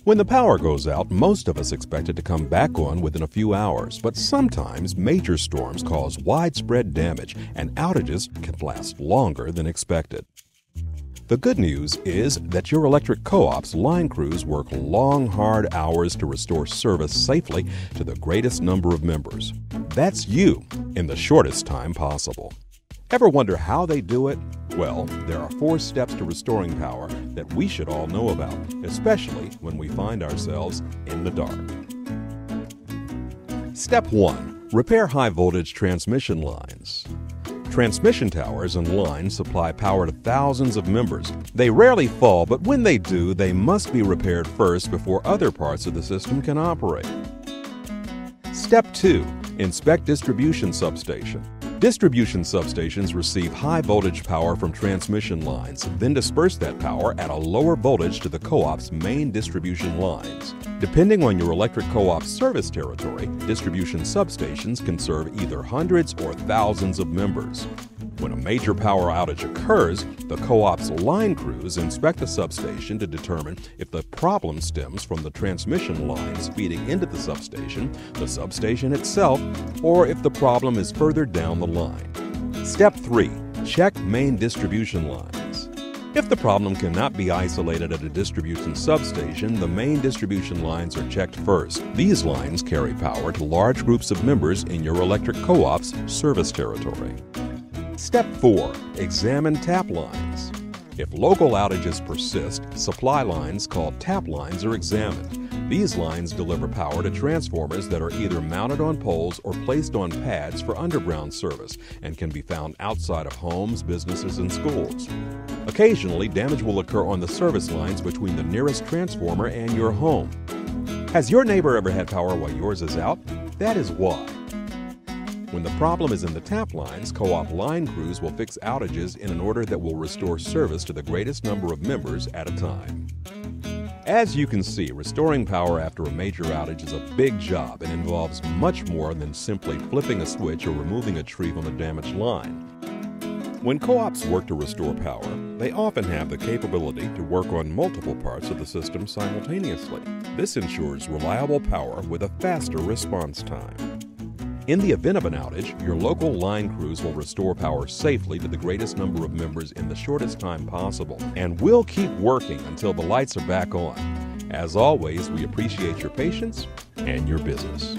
When the power goes out, most of us expect it to come back on within a few hours, but sometimes major storms cause widespread damage and outages can last longer than expected. The good news is that your electric co-op's line crews work long, hard hours to restore service safely to the greatest number of members. That's you in the shortest time possible. Ever wonder how they do it? Well, there are 4 steps to restoring power that we should all know about, especially when we find ourselves in the dark. Step 1. Repair high-voltage transmission lines. Transmission towers and lines supply power to thousands of members. They rarely fall, but when they do, they must be repaired first before other parts of the system can operate. Step 2. Inspect distribution substation. Distribution substations receive high-voltage power from transmission lines, then disperse that power at a lower voltage to the co-op's main distribution lines. Depending on your electric co-op's service territory, distribution substations can serve either hundreds or thousands of members. When a major power outage occurs, the co-op's line crews inspect the substation to determine if the problem stems from the transmission lines feeding into the substation itself, or if the problem is further down the line. Step 3. Check main distribution lines. If the problem cannot be isolated at a distribution substation, the main distribution lines are checked first. These lines carry power to large groups of members in your electric co-op's service territory. Step 4. Examine tap lines. If local outages persist, supply lines called tap lines are examined. These lines deliver power to transformers that are either mounted on poles or placed on pads for underground service and can be found outside of homes, businesses, and schools. Occasionally, damage will occur on the service lines between the nearest transformer and your home. Has your neighbor ever had power while yours is out? That is why. When the problem is in the tap lines, co-op line crews will fix outages in an order that will restore service to the greatest number of members at a time. As you can see, restoring power after a major outage is a big job and involves much more than simply flipping a switch or removing a tree from a damaged line. When co-ops work to restore power, they often have the capability to work on multiple parts of the system simultaneously. This ensures reliable power with a faster response time. In the event of an outage, your local line crews will restore power safely to the greatest number of members in the shortest time possible, and we'll keep working until the lights are back on. As always, we appreciate your patience and your business.